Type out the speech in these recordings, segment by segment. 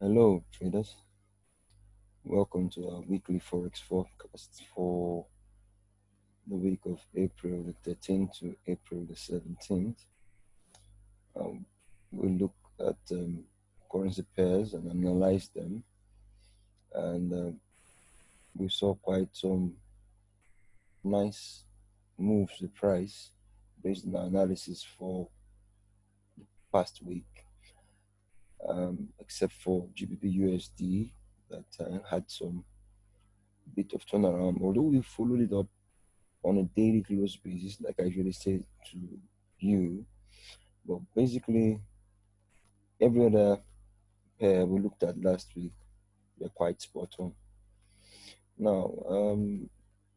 Hello, traders. Welcome to our weekly Forex forecast for the week of April the 13th to April the 17th. We look at currency pairs and analyze them, and we saw quite some nice moves to price based on our analysis for past week, except for GBP USD that had some bit of turnaround, although we followed it up on a daily close basis, like I usually say to you. But basically, every other pair we looked at last week, they're quite spot on. Now,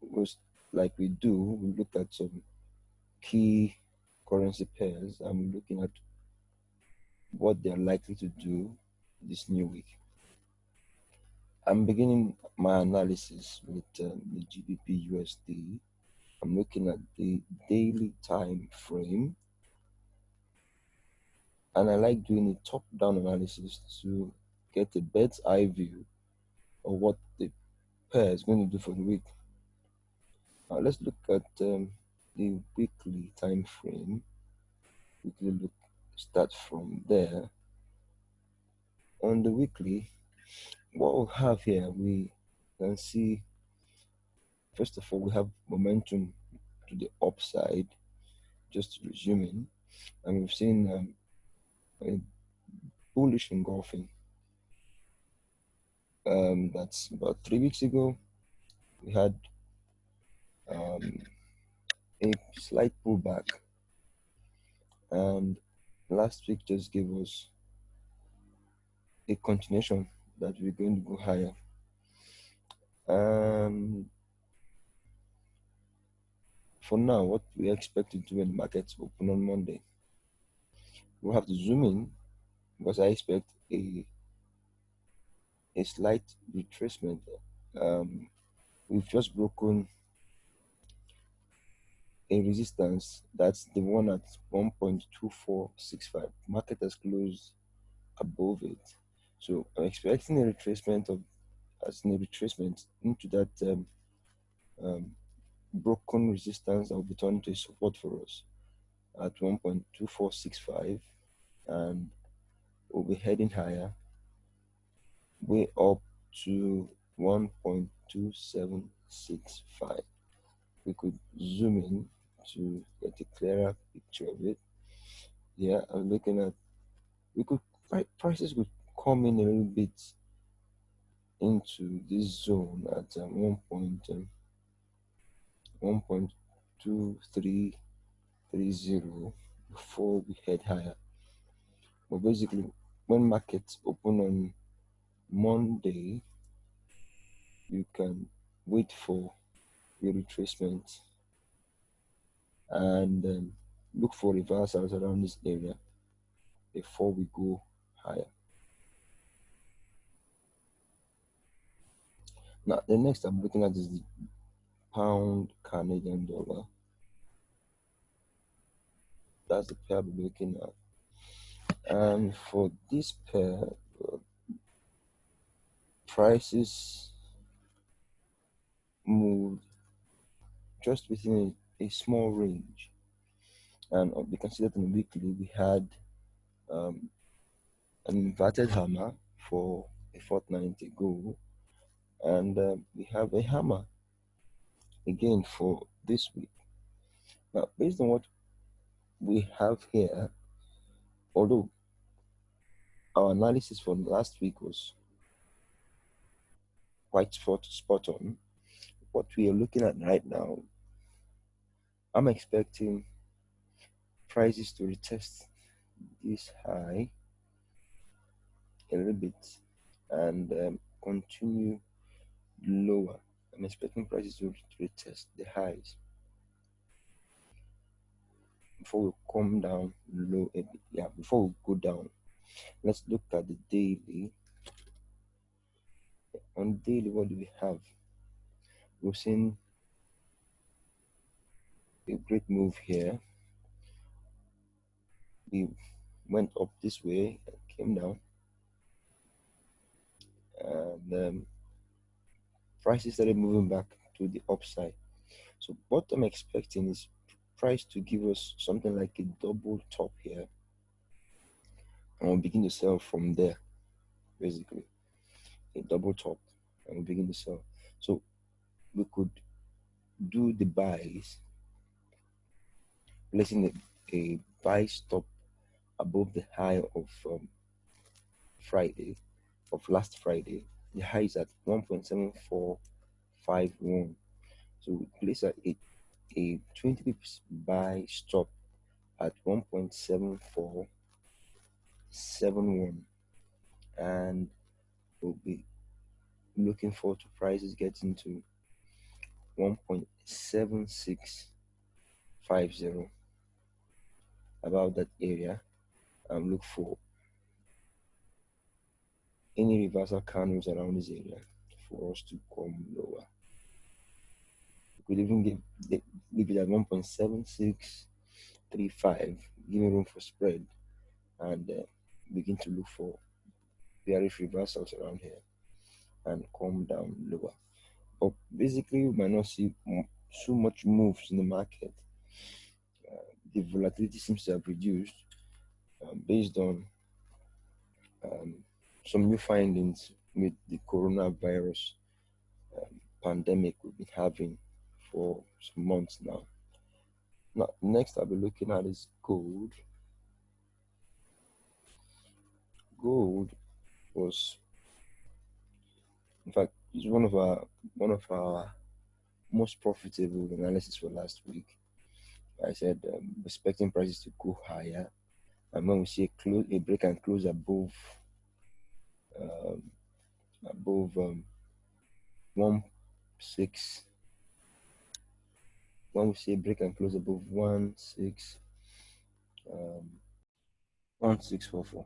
was like we do, we look at some key currency pairs and we're looking at what they're likely to do this new week. I'm beginning my analysis with the GBP USD. I'm looking at the daily time frame, and I like doing a top-down analysis to get a bird's eye view of what the pair is going to do for the week. Now let's look at the weekly time frame. Weekly look start from there. On the weekly, what we'll have here, we can see first of all we have momentum to the upside, just resuming, and we've seen a bullish engulfing. That's about 3 weeks ago. We had a slight pullback, and last week just gave us a continuation that we're going to go higher. For now, what we expect to do when the markets open on Monday, we'll have to zoom in because I expect a slight retracement. We've just broken a resistance, that's the one at 1.2465. Market has closed above it, so I'm expecting a retracement into that broken resistance that will be turned into a support for us at 1.2465, and we'll be heading higher, way up to 1.2765. We could zoom in to get a clearer picture of it. Yeah, I'm looking at, prices could come in a little bit into this zone at 1.2330 before we head higher. But basically, when markets open on Monday, you can wait for your retracement and look for reversals around this area before we go higher. Now, the next I'm looking at is the pound Canadian dollar. That's the pair we're looking at. And for this pair, prices moved just within a small range. And we can see that in the weekly, we had an inverted hammer for a fortnight ago, and we have a hammer again for this week. Now, based on what we have here, although our analysis for last week was quite spot on, what we are looking at right now, I'm expecting prices to retest this high a little bit and continue lower. I'm expecting prices to retest the highs before we come down low a bit. Yeah, before we go down, let's look at the daily. On daily, what do we have? We've seen a great move here. We went up this way and came down. and prices started moving back to the upside. So what I'm expecting is price to give us something like a double top here, and we'll begin to sell from there. Basically, a double top, and we begin to sell. So we could do the buys, placing a buy stop above the high of Friday, of last Friday. The high is at 1.7451. So we place a 20 pips buy stop at 1.7471, and we'll be looking forward to prices getting to 1.7650, about that area, and look for any reversal candles around this area for us to come lower. We could even leave it at 1.7635, giving room for spread, and begin to look for bearish reversals around here and come down lower. But basically, we might not see so much moves in the market. The volatility seems to have reduced based on um, some new findings with the coronavirus pandemic we've been having for some months now. Now, next I'll be looking at is gold. Gold was, in fact, is one of our most profitable analysis for last week. I said expecting prices to go higher, and when we see a break and close um, above 1 6, when we see a break and close above 1644,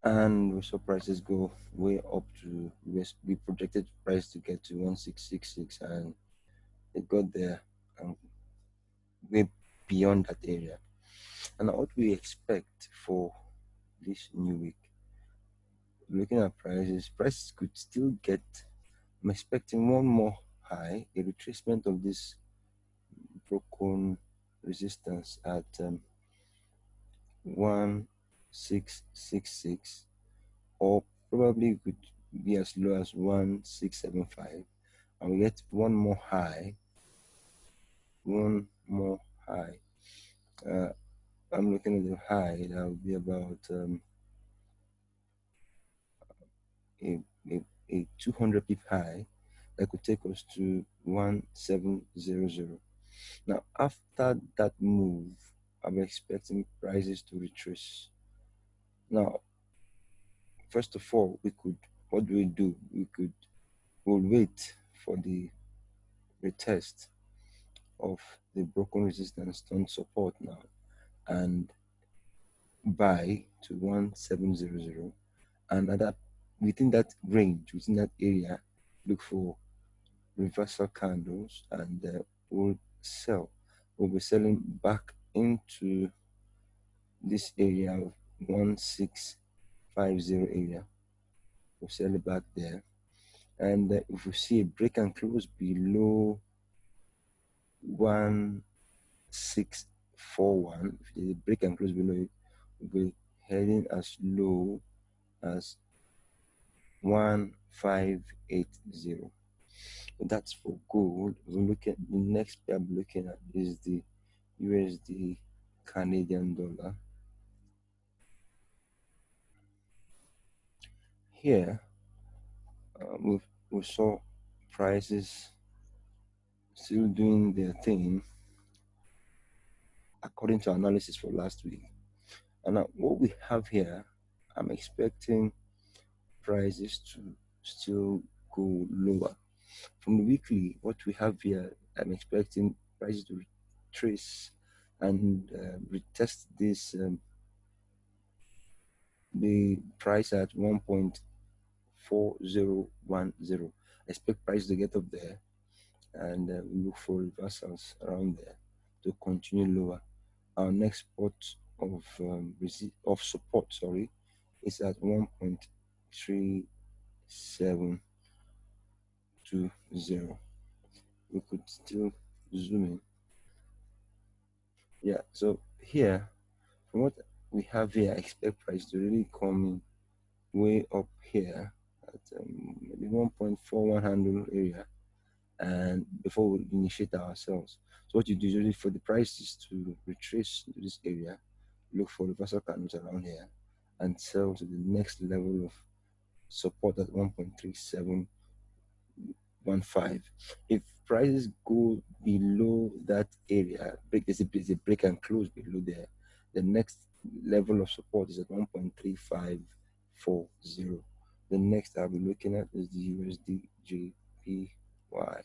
and we saw prices go way up to, we projected price to get to 1666, and it got there and way beyond that area. And what we expect for this new week, looking at prices could still get, I'm expecting one more high, a retracement of this broken resistance at 1666, or probably could be as low as 1675, and we get one more high. I'm looking at the high that will be about a, a 200 pip high that could take us to 1700. Now, after that move, I'm expecting prices to retrace. Now, first of all, what do? We'll wait for the retest of the broken resistance turn support now, and buy to 1700, and within that range, within that area, look for reversal candles, and we'll sell. We'll be selling back into this area of 1650 area. We'll sell it back there, and if we see a break and close below 1641, if there's a break and close below it, we'll be heading as low as 1580. That's for gold. We look at the next pair I'm looking at is the USD Canadian Dollar. Here, we saw prices still doing their thing according to analysis for last week. And now what we have here, I'm expecting prices to still go lower. From the weekly, what we have here, I'm expecting prices to retrace and retest this the price at 1.4010. Expect price to get up there, and look for reversals around there to continue lower. Our next spot of support, is at 1.3720. We could still zoom in. Yeah, so here, from what we have here, I expect price to really come in way up here at maybe 1.41 handle area, and before we initiate ourselves. So what you do usually for the prices to retrace to this area, look for reversal candles around here and sell to the next level of support at 1.3715. If prices go below that area, there's a break and close below there, the next level of support is at 1.3540. The next I'll be looking at is the USD JPY.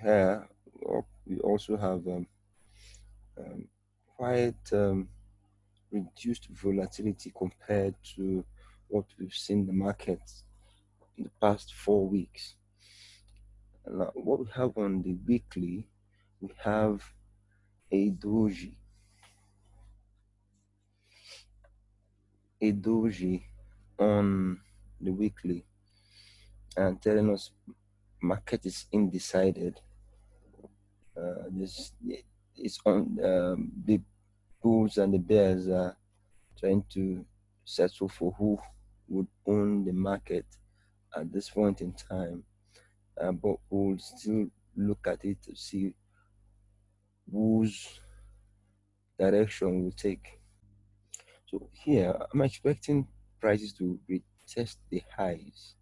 Here we also have quite reduced volatility compared to what we've seen in the markets in the past 4 weeks. Now, what we have on the weekly, we have a doji on the weekly, and telling us market is undecided. This it's on the bulls and the bears are trying to settle for who would own the market at this point in time, but we'll still look at it to see whose direction will take. So here I'm expecting prices to retest the highs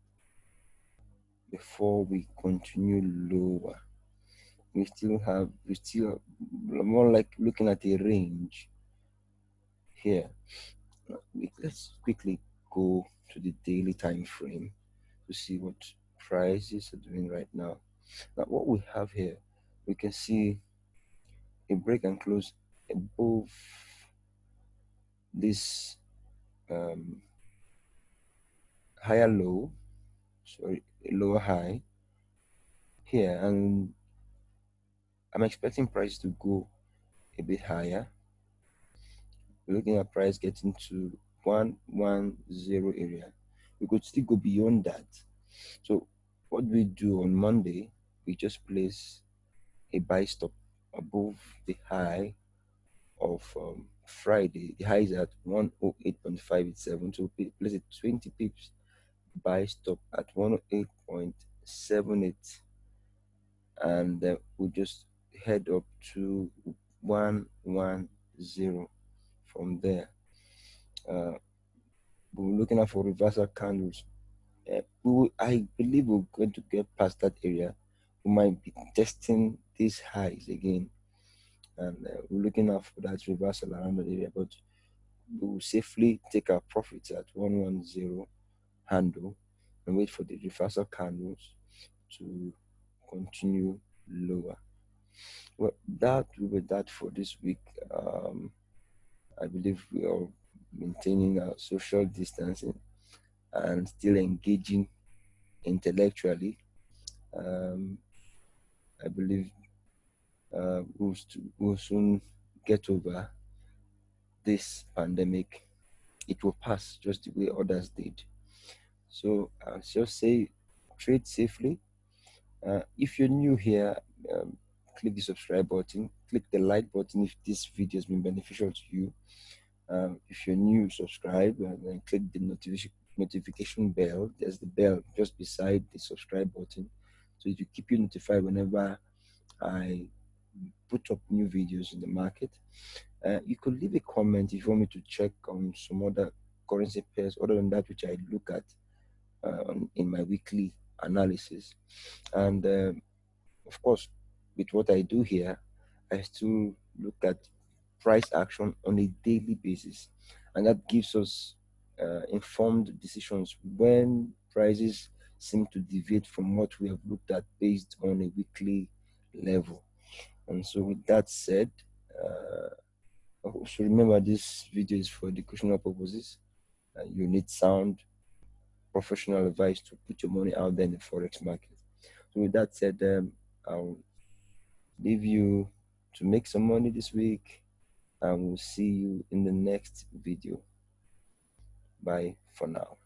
before we continue lower. We still more like looking at a range here. Let's quickly go to the daily time frame to see what prices are doing right now. Now what we have here, we can see a break and close above this higher low, sorry, a lower high here, and I'm expecting price to go a bit higher. We're looking at price getting to 110 area. We could still go beyond that. So what we do on Monday, we just place a buy stop above the high of Friday. The high is at 108.587. So we place a 20 pips buy stop at 108.78, and then we just head up to 110 from there. We're looking at for reversal candles. I believe we're going to get past that area. We might be testing these highs again, and we're looking out for that reversal around that area, but we will safely take our profits at 110 handle and wait for the reversal candles to continue lower. Well, that will be that for this week. I believe we are maintaining our social distancing and still engaging intellectually. I believe we'll soon get over this pandemic. It will pass just the way others did. So I'll just say trade safely. If you're new here, click the subscribe button, click the like button if this video has been beneficial to you. If you're new, subscribe and then click the notification bell. There's the bell just beside the subscribe button, so it will keep you notified whenever I put up new videos in the market. You could leave a comment if you want me to check on some other currency pairs other than that which I look at in my weekly analysis. And of course, with what I do here, I still look at price action on a daily basis, and that gives us informed decisions when prices seem to deviate from what we have looked at based on a weekly level. And so with that said, so remember this video is for educational purposes. You need sound professional advice to put your money out there in the forex market. So with that said, I'll leave you to make some money this week, and we'll see you in the next video. Bye for now.